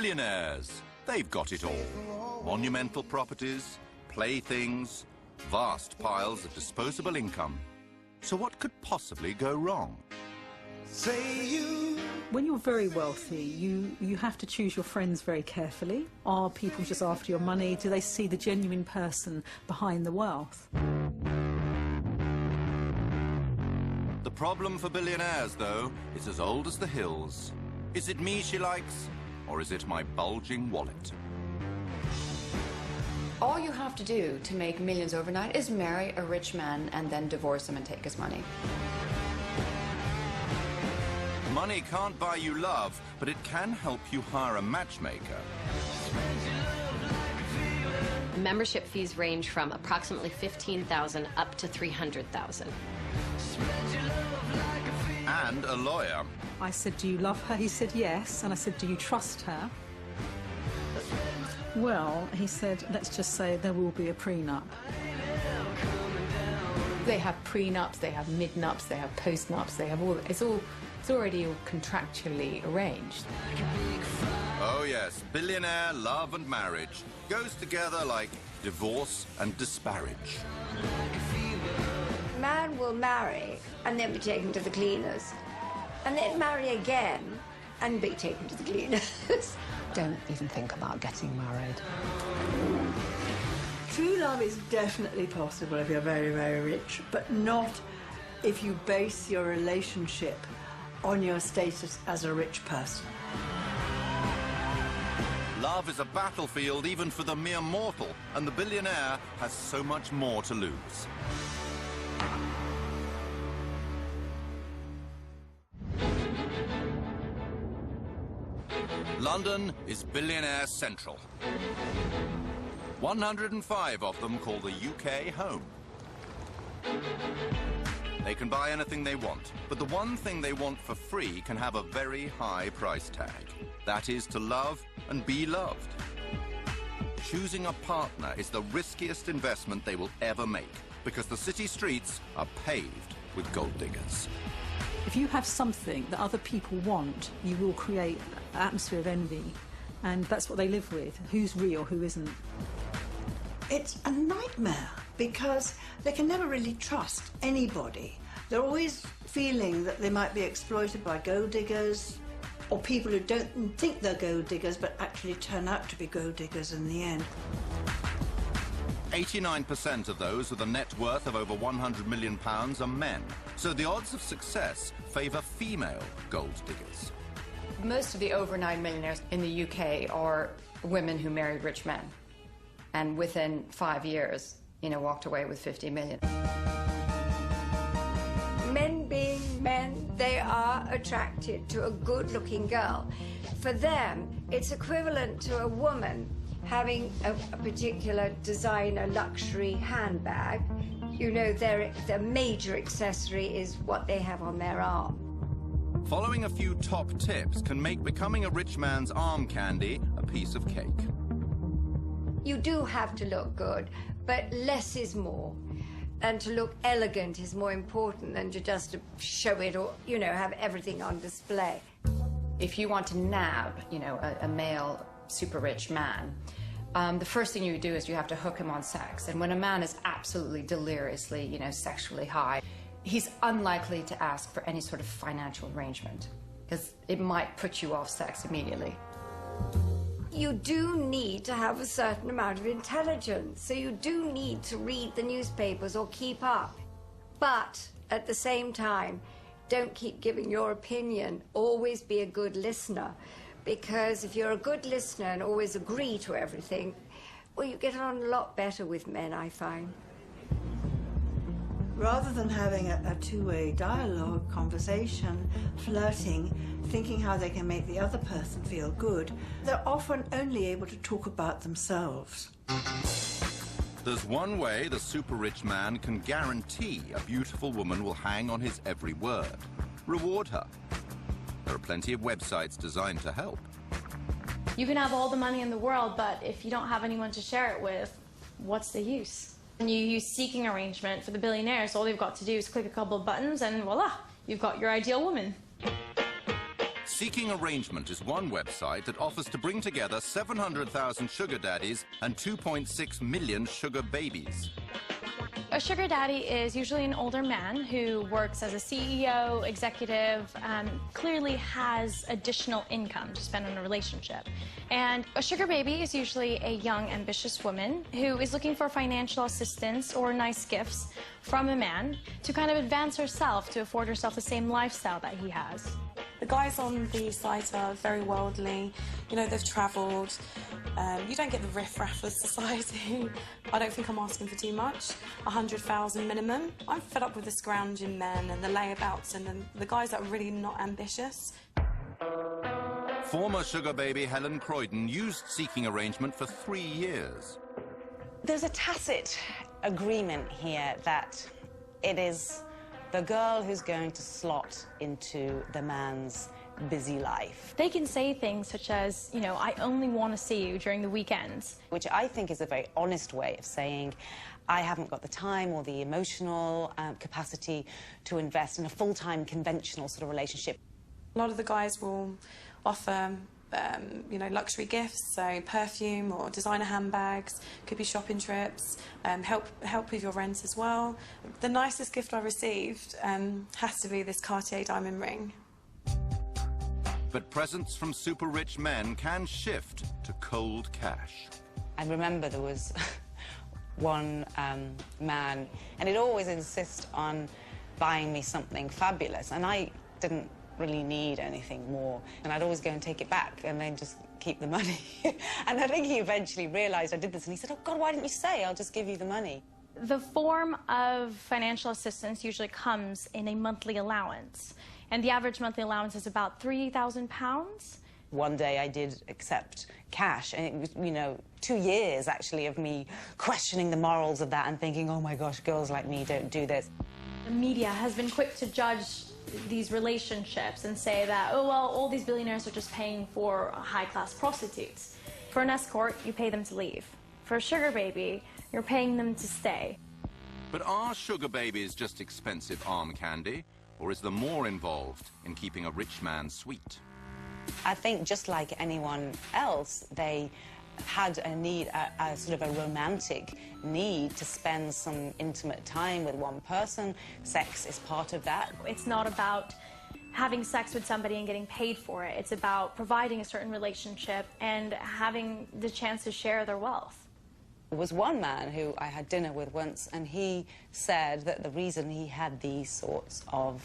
Billionaires. They've got it all. Monumental properties, playthings, vast piles of disposable income. So what could possibly go wrong? When you're very wealthy, you have to choose your friends very carefully. Are people just after your money? Do they see the genuine person behind the wealth? The problem for billionaires, though, is as old as the hills. Is it me she likes, or is it my bulging wallet? All you have to do to make millions overnight is marry a rich man and then divorce him and take his money. Money can't buy you love, but it can help you hire a matchmaker. Membership fees range from approximately $15,000 up to $300,000. And a lawyer. I said, do you love her? He said, yes. And I said, do you trust her? Well, he said, let's just say there will be a prenup. They have prenups, they have mid-nups, they have post-nups, they have all, it's already all contractually arranged. Oh yes, billionaire love and marriage goes together like divorce and disparage. Man will marry and then be taken to the cleaners, and then marry again and be taken to the cleaners. Don't even think about getting married. True love is definitely possible if you're very, very rich, but not if you base your relationship on your status as a rich person. Love is a battlefield even for the mere mortal, and the billionaire has so much more to lose. London is billionaire central. 105 of them call the UK home. They can buy anything they want, but the one thing they want for free can have a very high price tag. That is to love and be loved. Choosing a partner is the riskiest investment they will ever make, because the city streets are paved with gold diggers. If you have something that other people want, you will create an atmosphere of envy. And that's what they live with. Who's real, who isn't. It's a nightmare because they can never really trust anybody. They're always feeling that they might be exploited by gold diggers or people who don't think they're gold diggers but actually turn out to be gold diggers in the end. 89% of those with a net worth of over £100 million are men. So the odds of success favour female gold diggers. Most of the overnight millionaires in the UK are women who married rich men, and within 5 years, walked away with 50 million. Men being men, they are attracted to a good-looking girl. For them, it's equivalent to a woman having a particular designer luxury handbag. Their major accessory is what they have on their arm. Following a few top tips can make becoming a rich man's arm candy a piece of cake. You do have to look good, but less is more. And to look elegant is more important than to just show it or, have everything on display. If you want to nab, a male super rich man, the first thing you do is you have to hook him on sex. And when a man is absolutely deliriously, sexually high, he's unlikely to ask for any sort of financial arrangement because it might put you off sex immediately. You do need to have a certain amount of intelligence, so you do need to read the newspapers or keep up. But at the same time, don't keep giving your opinion. Always be a good listener, because if you're a good listener and always agree to everything, well, you get on a lot better with men, I find. Rather than having a two-way dialogue, conversation, flirting, thinking how they can make the other person feel good, they're often only able to talk about themselves. There's one way the super-rich man can guarantee a beautiful woman will hang on his every word. Reward her. There are plenty of websites designed to help. You can have all the money in the world, but if you don't have anyone to share it with, what's the use? When you use seeking arrangement for the billionaires, all they've got to do is click a couple of buttons and voila, you've got your ideal woman. Seeking Arrangement is one website that offers to bring together 700,000 sugar daddies and 2.6 million sugar babies. A sugar daddy is usually an older man who works as a CEO, executive, clearly has additional income to spend on a relationship. And a sugar baby is usually a young, ambitious woman who is looking for financial assistance or nice gifts from a man to kind of advance herself, to afford herself the same lifestyle that he has. The guys on the site are very worldly, you know, they've travelled. You don't get the riff-raff of society. I don't think I'm asking for too much. 100,000 minimum. I'm fed up with the scrounging men and the layabouts and the guys that are really not ambitious. Former sugar baby Helen Croydon used Seeking Arrangement for 3 years. There's a tacit agreement here that it is the girl who's going to slot into the man's busy life. They can say things such as, you know, I only want to see you during the weekends. Which I think is a very honest way of saying, I haven't got the time or the emotional capacity to invest in a full-time conventional sort of relationship. A lot of the guys will offer you know, luxury gifts, so perfume or designer handbags, could be shopping trips, help with your rent as well. The nicest gift I received has to be this Cartier diamond ring. But presents from super rich men can shift to cold cash. I remember there was one man, and he'd always insist on buying me something fabulous, and I didn't really need anything more, and I'd always go and take it back and then just keep the money. And I think he eventually realised I did this, and he said, oh God, why didn't you say? I'll just give you the money. The form of financial assistance usually comes in a monthly allowance, and the average monthly allowance is about £3,000. One day I did accept cash, and it was, you know, 2 years actually of me questioning the morals of that and thinking, oh my gosh, girls like me don't do this. The media has been quick to judge these relationships and say that, oh, well, all these billionaires are just paying for high-class prostitutes. For an escort, you pay them to leave. For a sugar baby, you're paying them to stay. But are sugar babies just expensive arm candy, or is there more involved in keeping a rich man sweet? I think just like anyone else, they had a need, a sort of a romantic need to spend some intimate time with one person. Sex is part of that. It's not about having sex with somebody and getting paid for it. It's about providing a certain relationship and having the chance to share their wealth. There was one man who I had dinner with once, and he said that the reason he had these sorts of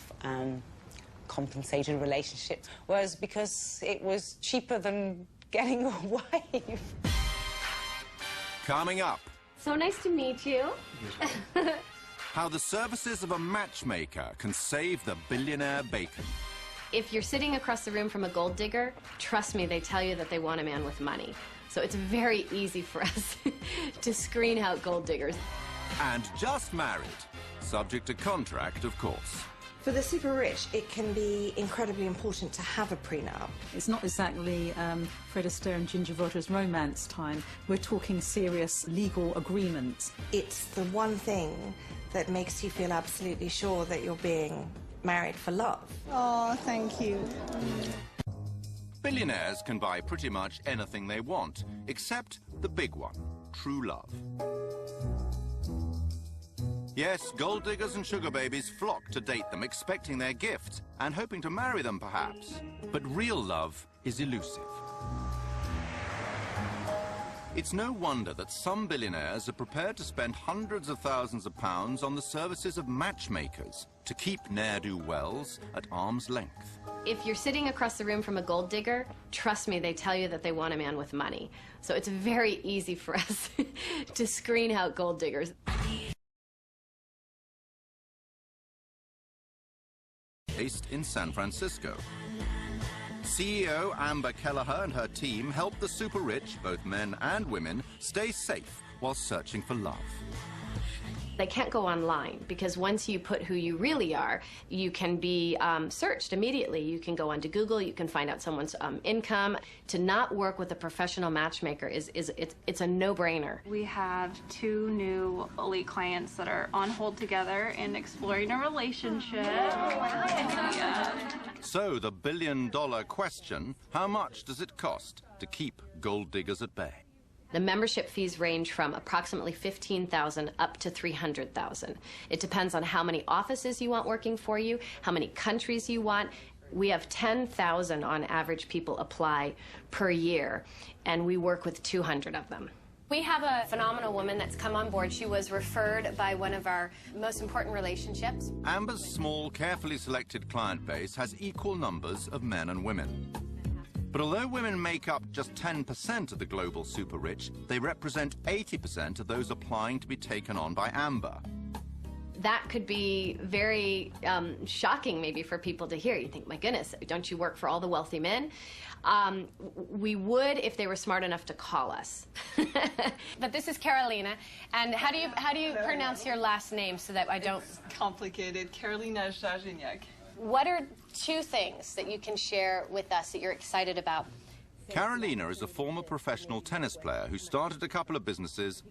compensated relationships was because it was cheaper than getting a wife. Coming up. So nice to meet you. How the services of a matchmaker can save the billionaire bacon. If you're sitting across the room from a gold digger, trust me, they tell you that they want a man with money. So it's very easy for us to screen out gold diggers. And just married. Subject to contract, of course. For the super rich, it can be incredibly important to have a prenup. It's not exactly Fred Astaire and Ginger Rogers romance time. We're talking serious legal agreements. It's the one thing that makes you feel absolutely sure that you're being married for love. Oh, thank you. Billionaires can buy pretty much anything they want, except the big one, true love. Yes, gold diggers and sugar babies flock to date them, expecting their gifts and hoping to marry them, perhaps. But real love is elusive. It's no wonder that some billionaires are prepared to spend hundreds of thousands of pounds on the services of matchmakers to keep ne'er-do-wells at arm's length. If you're sitting across the room from a gold digger, trust me, they tell you that they want a man with money. So it's very easy for us to screen out gold diggers. Based in San Francisco. CEO Amber Kelleher and her team help the super rich, both men and women, stay safe while searching for love. They can't go online because once you put who you really are, you can be searched immediately. You can go onto Google, you can find out someone's income. To not work with a professional matchmaker it's a no-brainer. We have 2 new elite clients that are on hold together and exploring a relationship. So the billion-dollar question, how much does it cost to keep gold diggers at bay? The membership fees range from approximately $15,000 up to $300,000. It depends on how many offices you want working for you, how many countries you want. We have 10,000 on average people apply per year, and we work with 200 of them. We have a phenomenal woman that's come on board. She was referred by one of our most important relationships. Amber's small, carefully selected client base has equal numbers of men and women. But although women make up just 10% of the global super rich, they represent 80% of those applying to be taken on by Amber. That could be very shocking maybe for people to hear. You think, my goodness, don't you work for all the wealthy men? We would if they were smart enough to call us. But this is Carolina, and how do you pronounce your last name so that I don't... It's complicated. Carolina Zaziniak. What are two things that you can share with us that you're excited about? Carolina is a former professional tennis player who started a couple of businesses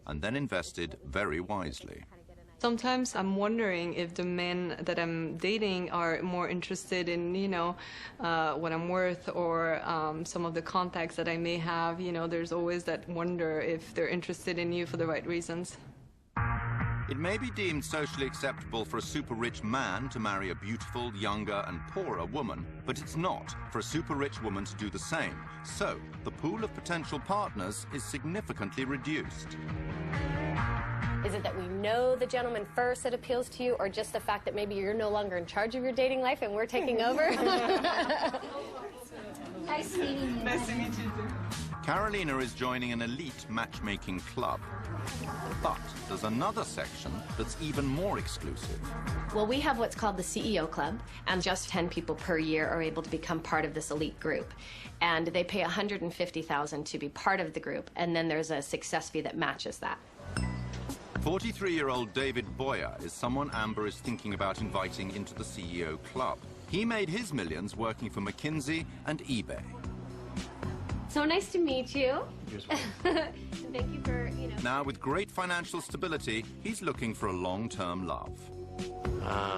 and then invested very wisely. Sometimes I'm wondering if the men that I'm dating are more interested in, you know, what I'm worth, or some of the contacts that I may have. You know, there's always that wonder if they're interested in you for the right reasons. It may be deemed socially acceptable for a super-rich man to marry a beautiful, younger and poorer woman, but it's not for a super-rich woman to do the same. So, the pool of potential partners is significantly reduced. Is it that we know the gentleman first that appeals to you, or just the fact that maybe you're no longer in charge of your dating life and we're taking over? Nice meeting you. Nice to meet you too. Carolina is joining an elite matchmaking club. But there's another section that's even more exclusive. Well, we have what's called the CEO Club, and just 10 people per year are able to become part of this elite group. And they pay $150,000 to be part of the group, and then there's a success fee that matches that. 43-year-old David Boyer is someone Amber is thinking about inviting into the CEO Club. He made his millions working for McKinsey and eBay. So nice to meet you. Thank you for, Now, with great financial stability, he's looking for a long-term love.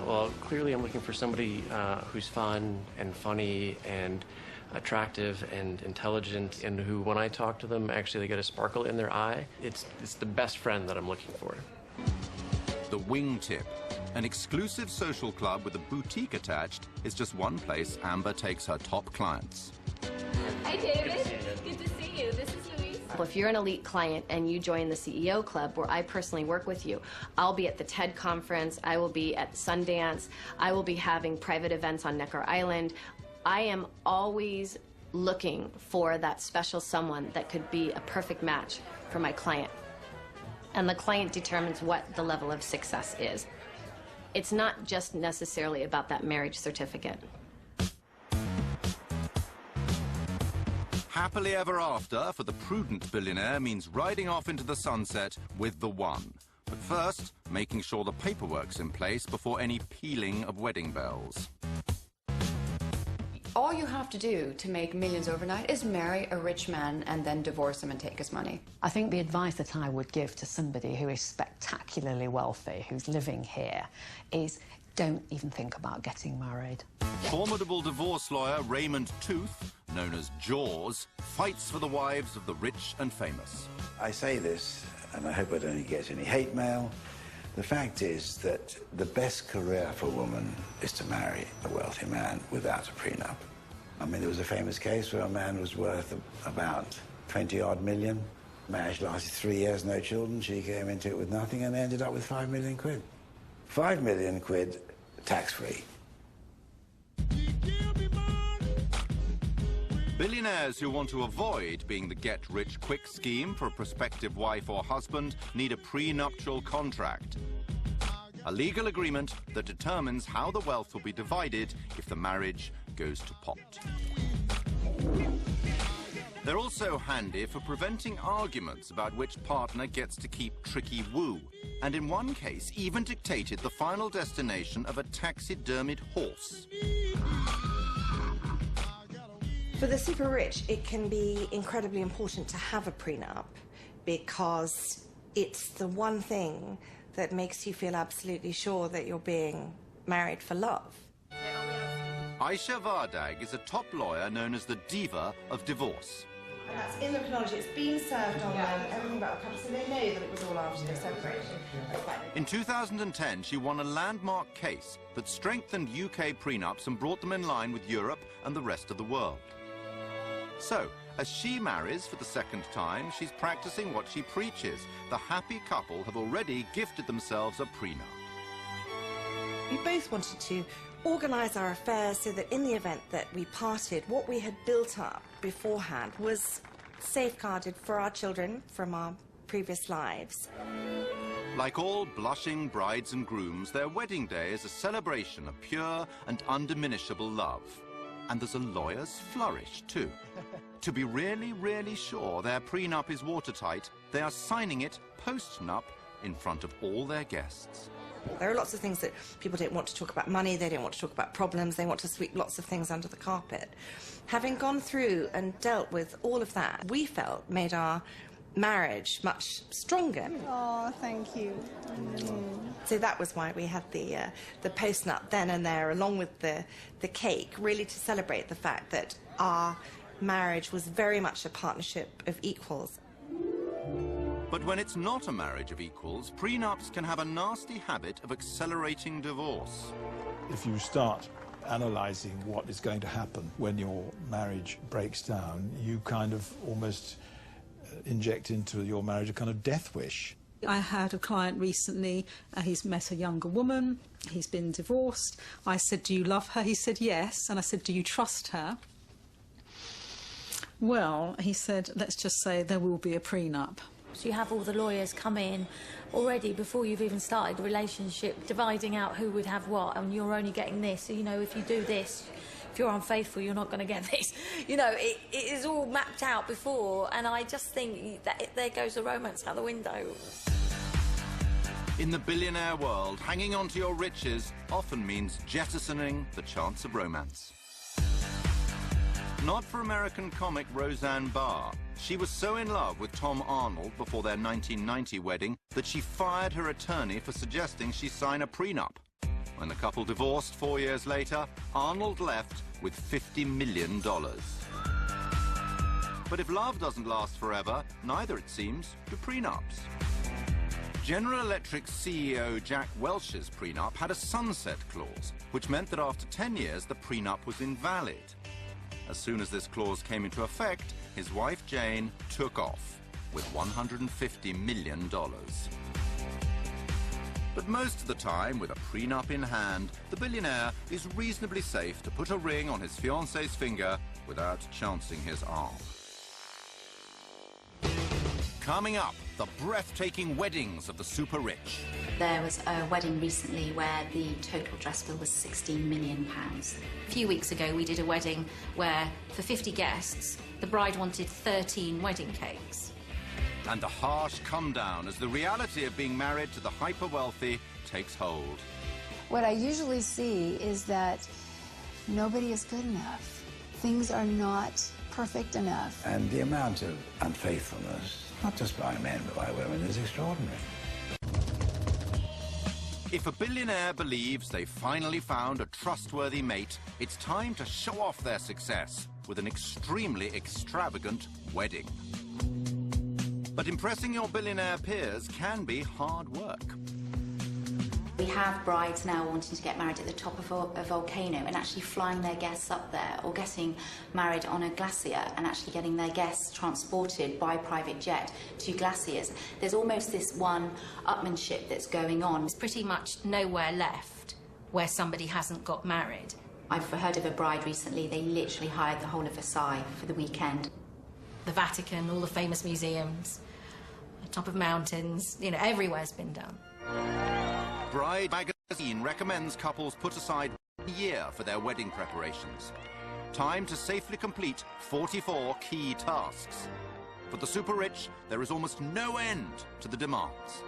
Well, clearly I'm looking for somebody who's fun and funny and attractive and intelligent, and who, when I talk to them, actually they get a sparkle in their eye. It's the best friend that I'm looking for. The Wingtip, an exclusive social club with a boutique attached, is just one place Amber takes her top clients. Hi, David. Good to see you. This is Louise. If you're an elite client and you join the CEO Club, where I personally work with you, I'll be at the TED conference, I will be at Sundance, I will be having private events on Necker Island. I am always looking for that special someone that could be a perfect match for my client. And the client determines what the level of success is. It's not just necessarily about that marriage certificate. Happily ever after for the prudent billionaire means riding off into the sunset with the one. But first, making sure the paperwork's in place before any pealing of wedding bells. All you have to do to make millions overnight is marry a rich man and then divorce him and take his money. I think the advice that I would give to somebody who is spectacularly wealthy, who's living here, is don't even think about getting married. Formidable divorce lawyer Raymond Tooth, known as Jaws, fights for the wives of the rich and famous. I say this, and I hope I don't get any hate mail. The fact is that the best career for a woman is to marry a wealthy man without a prenup. I mean, there was a famous case where a man was worth about 20-odd million. Marriage lasted 3 years, no children. She came into it with nothing and ended up with 5 million quid. 5 million quid tax-free. Billionaires who want to avoid being the get-rich-quick scheme for a prospective wife or husband need a prenuptial contract, a legal agreement that determines how the wealth will be divided if the marriage goes to pot. They're also handy for preventing arguments about which partner gets to keep tricky woo, and in one case even dictated the final destination of a taxidermied horse. For the super rich, it can be incredibly important to have a prenup because it's the one thing that makes you feel absolutely sure that you're being married for love. Aisha Vardag is a top lawyer known as the diva of divorce. And that's in the chronology. It's been served on them, everything about the couple, so they know that it was all after they separated. In 2010, she won a landmark case that strengthened UK prenups and brought them in line with Europe and the rest of the world. So, as she marries for the second time, she's practicing what she preaches. The happy couple have already gifted themselves a prenup. We both wanted to organise our affairs so that in the event that we parted, what we had built up beforehand was safeguarded for our children from our previous lives. Like all blushing brides and grooms, their wedding day is a celebration of pure and undiminishable love. And there's a lawyer's flourish, too. To be really, really sure their prenup is watertight, they are signing it post-nup in front of all their guests. There are lots of things that people don't want to talk about money, they don't want to talk about problems, they want to sweep lots of things under the carpet. Having gone through and dealt with all of that, we felt made our marriage much stronger. Oh, thank you. So that was why we had the post-nup then and there, along with the cake, really to celebrate the fact that our marriage was very much a partnership of equals. But when it's not a marriage of equals, prenups can have a nasty habit of accelerating divorce. If you start analysing what is going to happen when your marriage breaks down, you kind of almost inject into your marriage a kind of death wish. I had a client recently, he's met a younger woman, he's been divorced. I said, do you love her? He said, yes. And I said, do you trust her? Well, he said, let's just say there will be a prenup. So you have all the lawyers come in already before you've even started the relationship, dividing out who would have what, and you're only getting this. So, you know, if you do this, if you're unfaithful, you're not going to get this. You know, it is all mapped out before, and I just think that there goes the romance out the window. In the billionaire world, hanging on to your riches often means jettisoning the chance of romance. Not for American comic Roseanne Barr. She was so in love with Tom Arnold before their 1990 wedding that she fired her attorney for suggesting she sign a prenup. When the couple divorced 4 years later, Arnold left with $50 million. But if love doesn't last forever, neither, it seems, do prenups. General Electric's CEO Jack Welch's prenup had a sunset clause, which meant that after 10 years, the prenup was invalid. As soon as this clause came into effect, his wife Jane took off with $150 million. But most of the time, with a prenup in hand, the billionaire is reasonably safe to put a ring on his fiancée's finger without chancing his arm. Coming up, the breathtaking weddings of the super rich. There was a wedding recently where the total dress bill was £16 million. A few weeks ago, we did a wedding where, for 50 guests, the bride wanted 13 wedding cakes. And the harsh come down as the reality of being married to the hyper-wealthy takes hold. What I usually see is that nobody is good enough. Things are not perfect enough. And the amount of unfaithfulness, not just by men but by women, is extraordinary. If a billionaire believes they finally found a trustworthy mate, it's time to show off their success with an extremely extravagant wedding. But impressing your billionaire peers can be hard work. We have brides now wanting to get married at the top of a volcano and actually flying their guests up there, or getting married on a glacier and actually getting their guests transported by private jet to glaciers. There's almost this one-upmanship that's going on. There's pretty much nowhere left where somebody hasn't got married. I've heard of a bride recently, they literally hired the whole of Versailles for the weekend. The Vatican, all the famous museums, the top of mountains, you know, everywhere's been done. Bride magazine recommends couples put aside a year for their wedding preparations. Time to safely complete 44 key tasks. For the super rich, there is almost no end to the demands.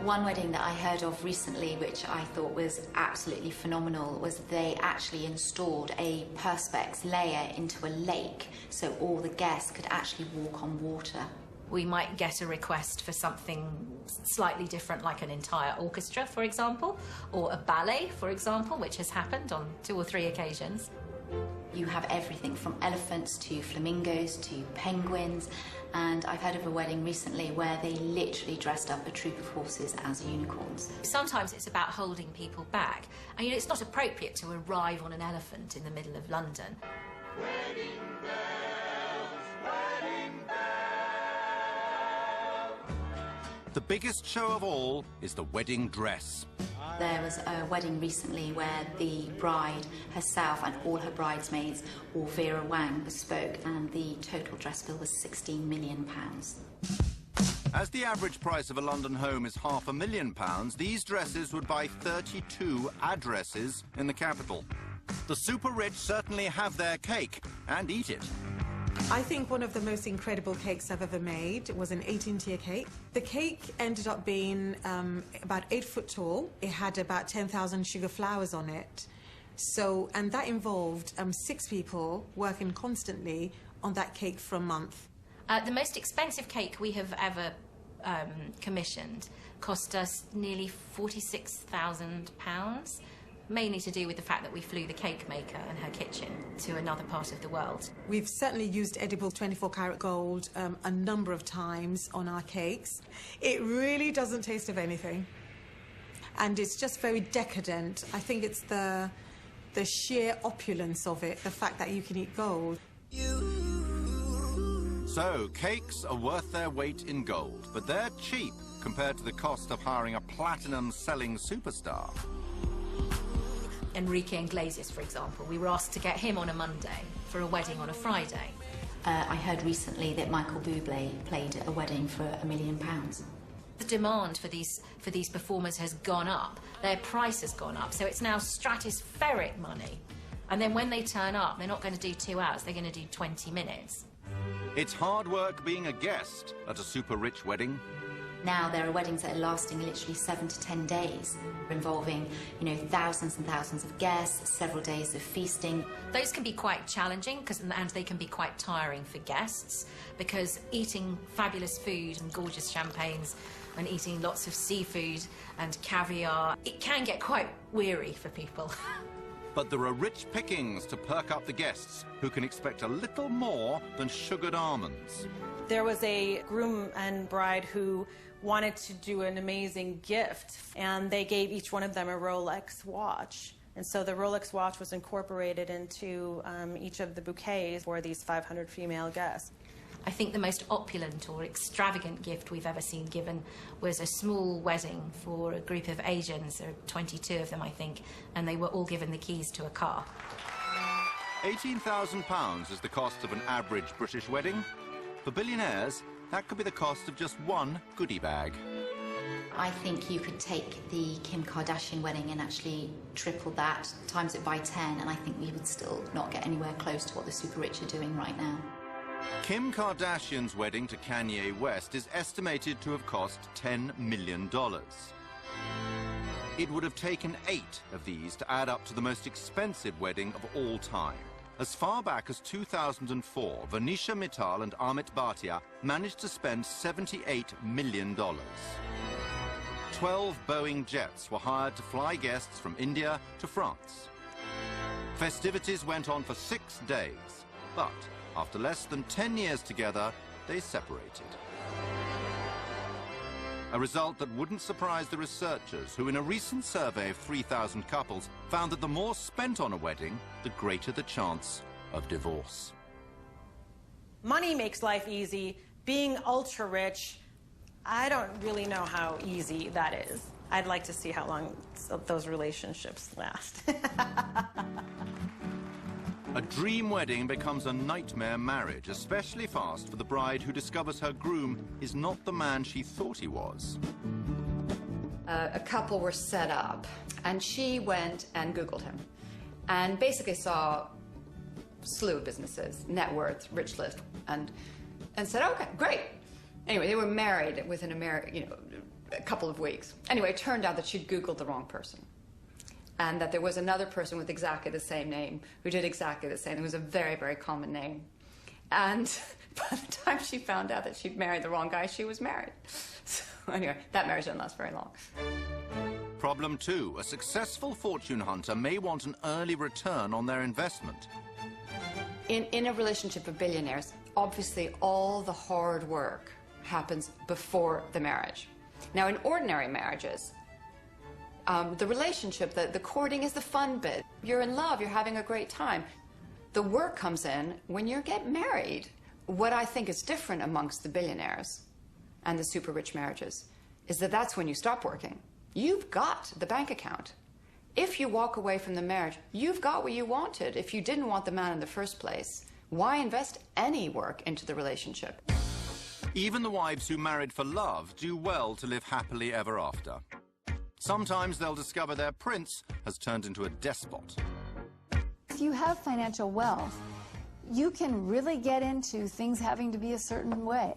One wedding that I heard of recently, which I thought was absolutely phenomenal, was they actually installed a perspex layer into a lake so all the guests could actually walk on water. We might get a request for something slightly different, like an entire orchestra, for example, or a ballet, for example, which has happened on 2 or 3 occasions. You have everything from elephants to flamingos to penguins, and I've heard of a wedding recently where they literally dressed up a troop of horses as unicorns. Sometimes it's about holding people back. And, you know, it's not appropriate to arrive on an elephant in the middle of London. Wedding bells, wedding bells. The biggest show of all is the wedding dress. There was a wedding recently where the bride herself and all her bridesmaids wore Vera Wang bespoke, and the total dress bill was £16 million. As the average price of a London home is £500,000, these dresses would buy 32 addresses in the capital. The super rich certainly have their cake and eat it. I think one of the most incredible cakes I've ever made was an 18-tier cake. The cake ended up being about 8 foot tall. It had about 10,000 sugar flowers on it. So, and that involved 6 people working constantly on that cake for a month. The most expensive cake we have ever commissioned cost us nearly £46,000. Mainly to do with the fact that we flew the cake maker and her kitchen to another part of the world. We've certainly used edible 24-karat gold a number of times on our cakes. It really doesn't taste of anything. And it's just very decadent. I think it's the sheer opulence of it, the fact that you can eat gold. So, cakes are worth their weight in gold, but they're cheap compared to the cost of hiring a platinum-selling superstar. Enrique Iglesias, for example, we were asked to get him on a Monday for a wedding on a Friday. I heard recently that Michael Bublé played at a wedding for £1 million. The demand for these performers has gone up. Their price has gone up, so it's now stratospheric money. And then when they turn up, they're not going to do 2 hours, they're going to do 20 minutes. It's hard work being a guest at a super-rich wedding. Now there are weddings that are lasting literally 7 to 10 days, involving, you know, thousands and thousands of guests, several days of feasting. Those can be quite challenging, and they can be quite tiring for guests, because eating fabulous food and gorgeous champagnes and eating lots of seafood and caviar, it can get quite weary for people. But there are rich pickings to perk up the guests, who can expect a little more than sugared almonds. There was a groom and bride who wanted to do an amazing gift, and they gave each one of them a Rolex watch. And so the Rolex watch was incorporated into each of the bouquets for these 500 female guests. I think the most opulent or extravagant gift we've ever seen given was a small wedding for a group of Asians. There are 22 of them, I think, and they were all given the keys to a car. £18,000 is the cost of an average British wedding. For billionaires, that could be the cost of just one goodie bag. I think you could take the Kim Kardashian wedding and actually triple that, times it by 10, and I think we would still not get anywhere close to what the super rich are doing right now. Kim Kardashian's wedding to Kanye West is estimated to have cost $10 million. It would have taken 8 of these to add up to the most expensive wedding of all time. As far back as 2004, Venetia Mittal and Amit Bhatia managed to spend $78 million. 12 Boeing jets were hired to fly guests from India to France. Festivities went on for 6 days, but after less than 10 years together, they separated. A result that wouldn't surprise the researchers, who in a recent survey of 3,000 couples found that the more spent on a wedding, the greater the chance of divorce. Money makes life easy. Being ultra rich, I don't really know how easy that is. I'd like to see how long those relationships last. A dream wedding becomes a nightmare marriage, especially fast for the bride who discovers her groom is not the man she thought he was. A couple were set up, and she went and Googled him, and basically saw a slew of businesses, net worth, rich list, and said, okay, great. Anyway, they were married within a couple of weeks. Anyway, it turned out that she'd Googled the wrong person, and that there was another person with exactly the same name who did exactly the same. It was a very, very common name. And by the time she found out that she'd married the wrong guy, she was married. So anyway, that marriage didn't last very long. Problem 2. A successful fortune hunter may want an early return on their investment. In a relationship of billionaires, obviously all the hard work happens before the marriage. Now, in ordinary marriages, the relationship, the courting is the fun bit. You're in love, you're having a great time. The work comes in when you get married. What I think is different amongst the billionaires and the super rich marriages is that that's when you stop working. You've got the bank account. If you walk away from the marriage, you've got what you wanted. If you didn't want the man in the first place, why invest any work into the relationship? Even the wives who married for love do well to live happily ever after. Sometimes they'll discover their prince has turned into a despot. If you have financial wealth, you can really get into things having to be a certain way.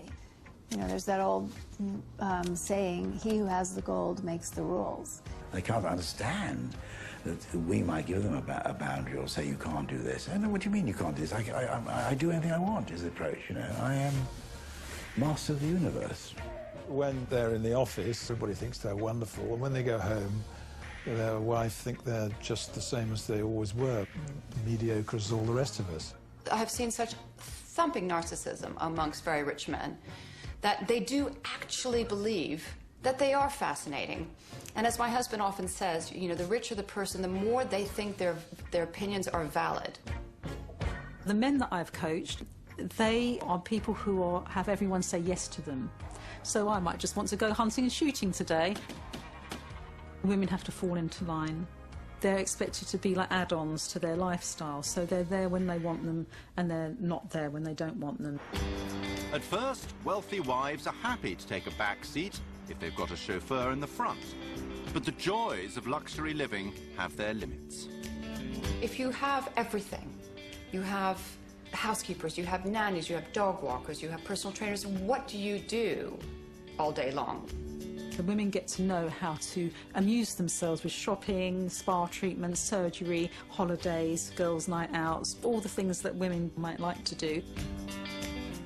You know, there's that old saying, he who has the gold makes the rules. They can't understand that we might give them a boundary or say, you can't do this. I know, what do you mean you can't do this? I do anything I want, is the approach, you know. I am master of the universe. When they're in the office, everybody thinks they're wonderful, and when they go home, their wife think they're just the same as they always were, mediocre as all the rest of us. I've seen such thumping narcissism amongst very rich men that they do actually believe that they are fascinating. And as my husband often says, you know, the richer the person, the more they think their opinions are valid. The men that I've coached, they are people who have everyone say yes to them. So I might just want to go hunting and shooting today. Women have to fall into line. They're expected to be like add-ons to their lifestyle, so they're there when they want them and they're not there when they don't want them. At first, wealthy wives are happy to take a back seat if they've got a chauffeur in the front. But the joys of luxury living have their limits. If you have everything, you have housekeepers, you have nannies, you have dog walkers, you have personal trainers, what do you do all day long? The women get to know how to amuse themselves with shopping, spa treatments, surgery, holidays, girls' night outs, all the things that women might like to do.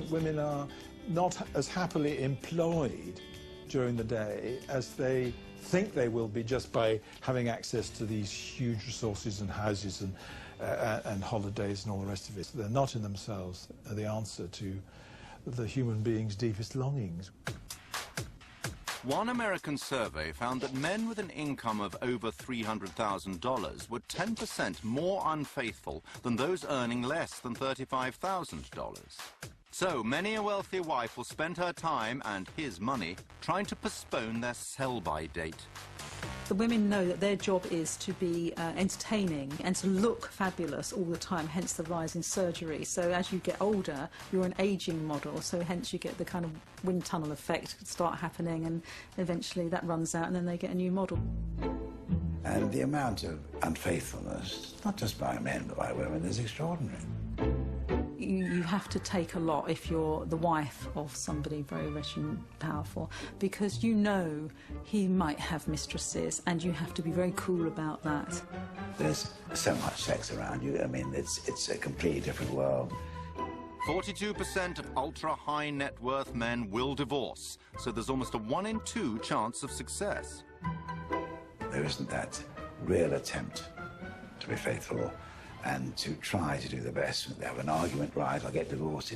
Women are not as happily employed during the day as they think they will be just by having access to these huge resources and houses and holidays and all the rest of it. They're not in themselves the answer to the human being's deepest longings. One American survey found that men with an income of over $300,000 were 10% more unfaithful than those earning less than $35,000. So many a wealthy wife will spend her time and his money trying to postpone their sell-by date. The women know that their job is to be entertaining and to look fabulous all the time, hence the rise in surgery. So as you get older, you're an ageing model, so hence you get the kind of wind tunnel effect start happening, and eventually that runs out and then they get a new model. And the amount of unfaithfulness, not just by men but by women, is extraordinary. You have to take a lot if you're the wife of somebody very rich and powerful, because you know he might have mistresses and you have to be very cool about that. There's so much sex around you. I mean, it's a completely different world. 42% of ultra-high net worth men will divorce, so there's almost a 1 in 2 chance of success. There isn't that real attempt to be faithful and to try to do the best. They have an argument, right, I'll get divorced.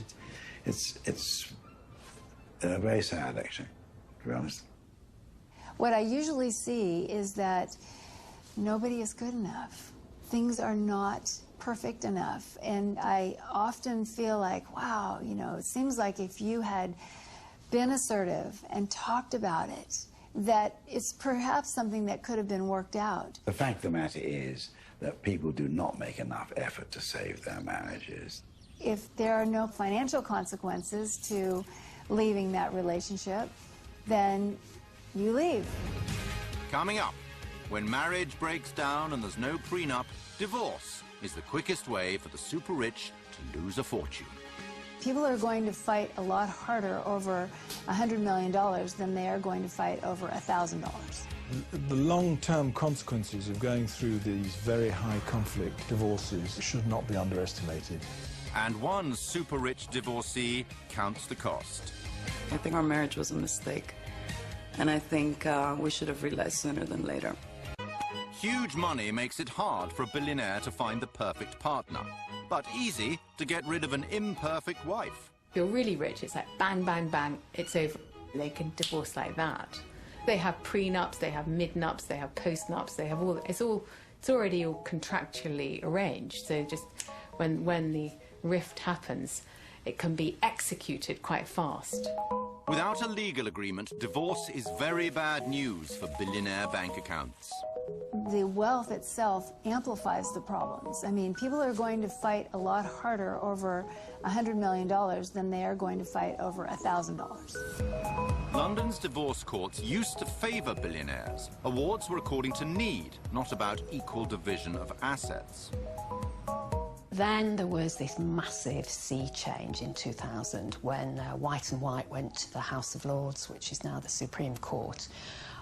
It's very sad, actually, to be honest. What I usually see is that nobody is good enough. Things are not perfect enough. And I often feel like, wow, you know, it seems like if you had been assertive and talked about it, that it's perhaps something that could have been worked out. The fact of the matter is that people do not make enough effort to save their marriages. If there are no financial consequences to leaving that relationship, then you leave. Coming up, when marriage breaks down and there's no prenup, divorce is the quickest way for the super rich to lose a fortune. People are going to fight a lot harder over $100 million than they are going to fight over $1,000. The long-term consequences of going through these very high conflict divorces should not be underestimated. And one super-rich divorcee counts the cost. I think our marriage was a mistake, and I think we should have realized sooner than later. Huge money makes it hard for a billionaire to find the perfect partner, but easy to get rid of an imperfect wife. If you're really rich, it's like bang, bang, bang, it's over. They can divorce like that. They have prenups, they have mid-nups, they have post-nups, they have all, it's already all contractually arranged. So just when the rift happens, it can be executed quite fast. Without a legal agreement, divorce is very bad news for billionaire bank accounts. The wealth itself amplifies the problems. I mean, people are going to fight a lot harder over $100 million than they are going to fight over $1,000. London's divorce courts used to favour billionaires. Awards were according to need, not about equal division of assets. Then there was this massive sea change in 2000 when White and White went to the House of Lords, which is now the Supreme Court,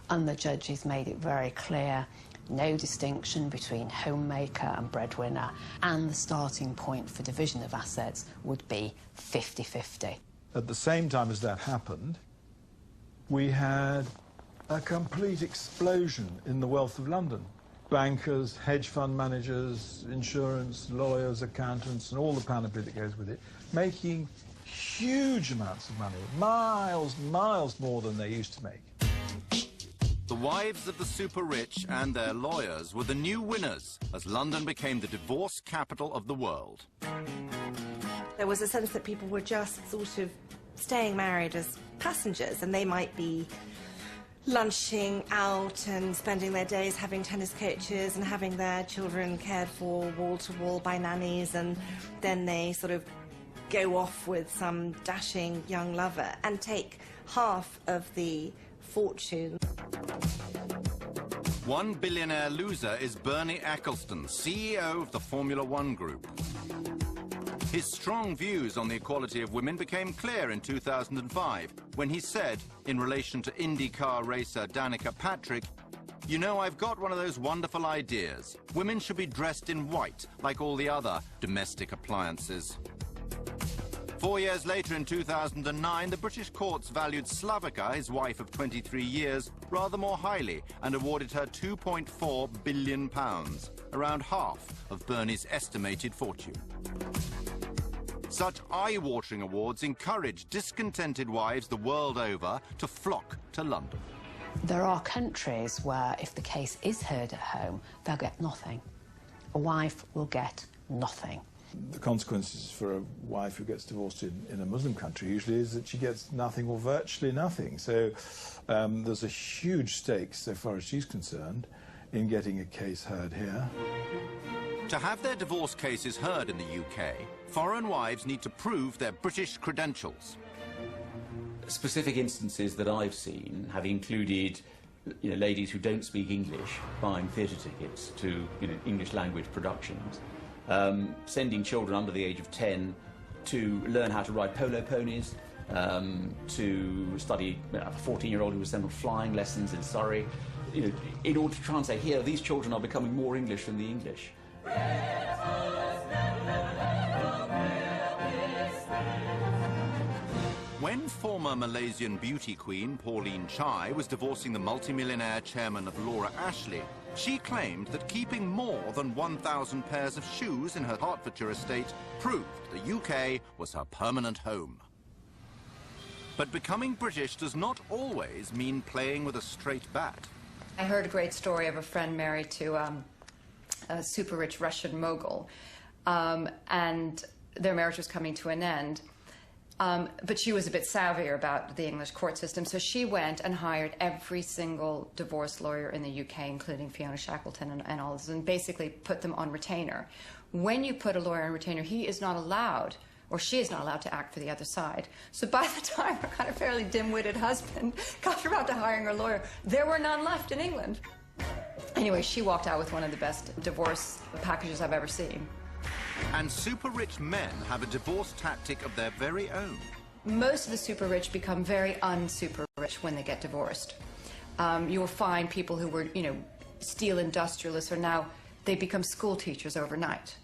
and the judges made it very clear no distinction between homemaker and breadwinner, and the starting point for division of assets would be 50-50. At the same time as that happened, we had a complete explosion in the wealth of London. Bankers, hedge fund managers, insurance, lawyers, accountants, and all the panoply that goes with it, making huge amounts of money, miles more than they used to make. The wives of the super-rich and their lawyers were the new winners as London became the divorce capital of the world. There was a sense that people were just sort of staying married as passengers, and they might be lunching out and spending their days having tennis coaches and having their children cared for wall to wall by nannies, and then they sort of go off with some dashing young lover and take half of the fortune. One billionaire loser is Bernie Ecclestone, CEO of the Formula One Group. His strong views on the equality of women became clear in 2005 when he said, in relation to IndyCar racer Danica Patrick, "You know, I've got one of those wonderful ideas. Women should be dressed in white, like all the other domestic appliances." 4 years later, in 2009, the British courts valued Slavica, his wife of 23 years, rather more highly and awarded her £2.4 billion, around half of Bernie's estimated fortune. Such eye-watering awards encourage discontented wives the world over to flock to London. There are countries where if the case is heard at home, they'll get nothing. A wife will get nothing. The consequences for a wife who gets divorced in a Muslim country usually is that she gets nothing or virtually nothing. So there's a huge stake, so far as she's concerned, in getting a case heard here. To have their divorce cases heard in the UK, foreign wives need to prove their British credentials. Specific instances that I've seen have included ladies who don't speak English buying theatre tickets to English language productions. Sending children under the age of 10 to learn how to ride polo ponies, to study, a 14-year-old who was sent on flying lessons in Surrey, in order to try and say, here, these children are becoming more English than the English. When former Malaysian beauty queen Pauline Chai was divorcing the multimillionaire chairman of Laura Ashley, she claimed that keeping more than 1,000 pairs of shoes in her Hertfordshire estate proved the UK was her permanent home. But becoming British does not always mean playing with a straight bat. I heard a great story of a friend married to a super-rich Russian mogul, and their marriage was coming to an end. But she was a bit savvier about the English court system, so she went and hired every single divorce lawyer in the UK, including Fiona Shackleton and all this, and basically put them on retainer. When you put a lawyer on retainer, he is not allowed, or she is not allowed to act for the other side. So by the time her kind of fairly dim-witted husband got around to hiring her lawyer, there were none left in England. Anyway, she walked out with one of the best divorce packages I've ever seen. And super-rich men have a divorce tactic of their very own. Most of the super-rich become very un-super-rich when they get divorced. You'll find people who were, steel industrialists are now, they become school teachers overnight.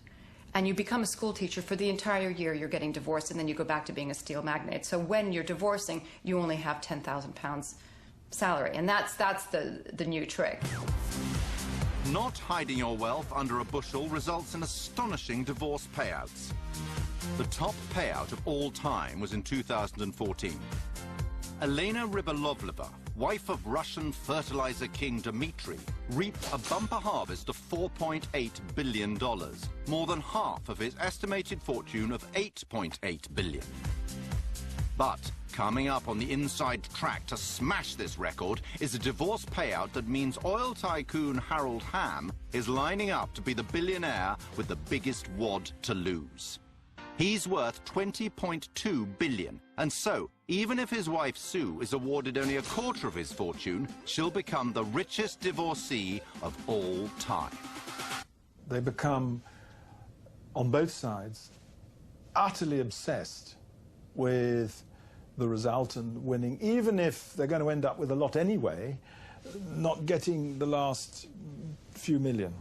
and you become a school teacher for the entire year, you're getting divorced, and then you go back to being a steel magnate. So when you're divorcing, you only have £10,000 salary, and that's the new trick. Not hiding your wealth under a bushel results in astonishing divorce payouts. The top payout of all time was in 2014. Elena Rybolovleva, wife of Russian fertilizer king Dmitry, reaped a bumper harvest of $4.8 billion, more than half of his estimated fortune of $8.8 billion. But coming up on the inside track to smash this record is a divorce payout that means oil tycoon Harold Hamm is lining up to be the billionaire with the biggest wad to lose. He's worth $20.2 billion, and so, even if his wife Sue is awarded only a quarter of his fortune, she'll become the richest divorcee of all time. They become, on both sides, utterly obsessed with the result and winning, even if they're going to end up with a lot anyway, not getting the last few million.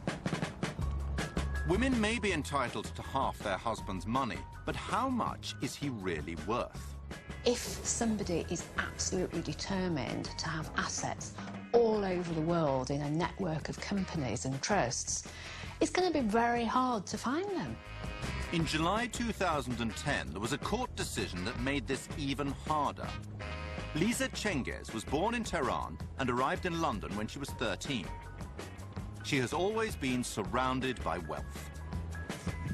Women may be entitled to half their husband's money, but how much is he really worth? If somebody is absolutely determined to have assets all over the world in a network of companies and trusts, it's going to be very hard to find them. In July 2010, there was a court decision that made this even harder. Lisa Cengiz was born in Tehran and arrived in London when she was 13. She has always been surrounded by wealth.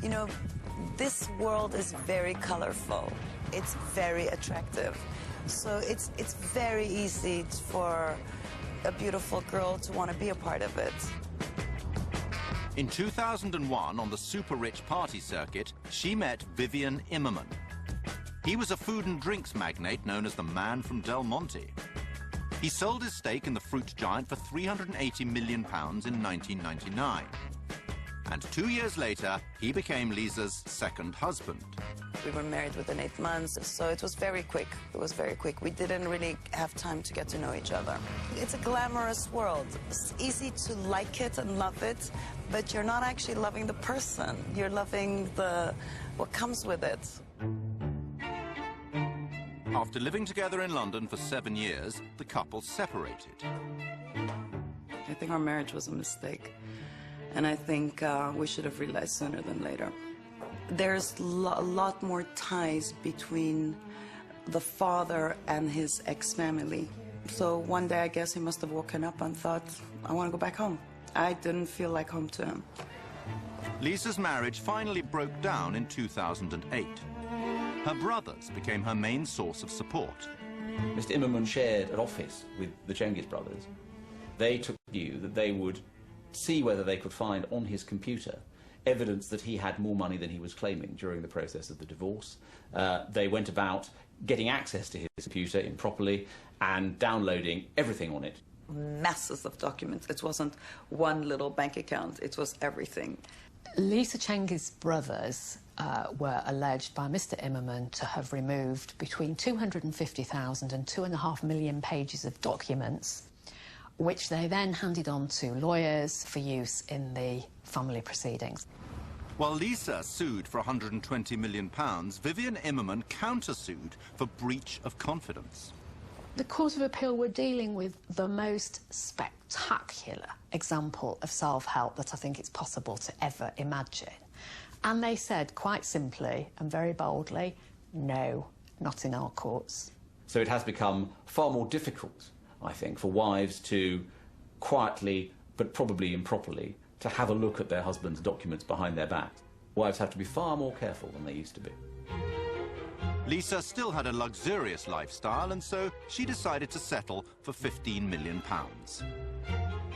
You know, this world is very colorful. It's very attractive. So it's very easy for a beautiful girl to want to be a part of it. In 2001, on the super-rich party circuit, she met Vivian Immerman. He was a food and drinks magnate known as the Man from Del Monte. He sold his stake in the fruit giant for £380 million in 1999. And 2 years later, he became Lisa's second husband. We were married within 8 months, so it was very quick. It was very quick. We didn't really have time to get to know each other. It's a glamorous world. It's easy to like it and love it, but you're not actually loving the person. You're loving what comes with it. After living together in London for 7 years, the couple separated. I think our marriage was a mistake, and I think we should have realized sooner than later. There's a lot more ties between the father and his ex-family. So one day, I guess he must have woken up and thought, I want to go back home. I didn't feel like home to him. Lisa's marriage finally broke down in 2008. Her brothers became her main source of support. Mr. Immerman shared an office with the Cengiz brothers. They took the view that they would see whether they could find on his computer evidence that he had more money than he was claiming during the process of the divorce. They went about getting access to his computer improperly and downloading everything on it. Masses of documents. It wasn't one little bank account. It was everything. Lisa Cengiz's brothers were alleged by Mr. Immerman to have removed between 250,000 and 2.5 million pages of documents, which they then handed on to lawyers for use in the family proceedings. While Lisa sued for £120 million, Vivian Immerman countersued for breach of confidence. The Court of Appeal were dealing with the most spectacular example of self-help that I think it's possible to ever imagine. And they said, quite simply and very boldly, no, not in our courts. So it has become far more difficult, I think, for wives to quietly, but probably improperly, to have a look at their husband's documents behind their back. Wives have to be far more careful than they used to be. Lisa still had a luxurious lifestyle, and so she decided to settle for £15 million.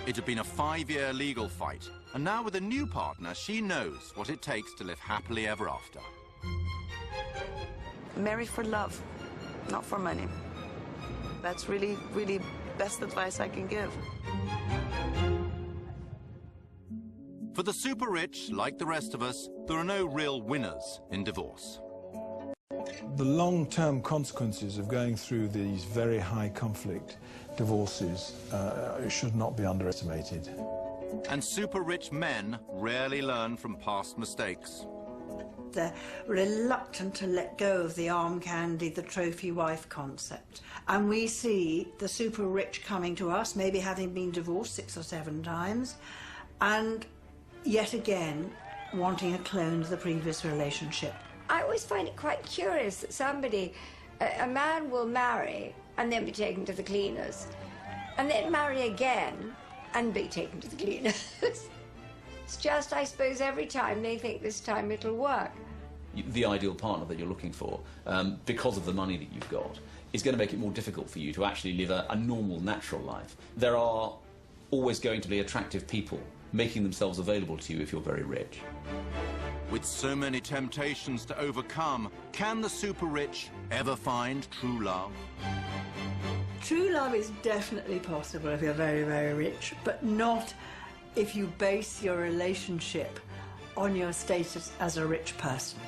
It had been a 5-year legal fight, and now with a new partner, she knows what it takes to live happily ever after. Marry for love, not for money. That's really, really best advice I can give. For the super rich, like the rest of us, there are no real winners in divorce. The long-term consequences of going through these very high conflict divorces should not be underestimated. And super rich men rarely learn from past mistakes. They're reluctant to let go of the arm candy, the trophy wife concept. And we see the super rich coming to us, maybe having been divorced 6 or 7 times, and yet again wanting a clone of the previous relationship. I always find it quite curious that a man will marry and then be taken to the cleaners, and then marry again and be taken to the cleaners. It's just, I suppose, every time they think this time it'll work. The ideal partner that you're looking for, because of the money that you've got, is going to make it more difficult for you to actually live a normal, natural life. There are always going to be attractive people making themselves available to you if you're very rich. With so many temptations to overcome, can the super rich ever find true love? True love is definitely possible if you're very, very rich, but not if you base your relationship on your status as a rich person.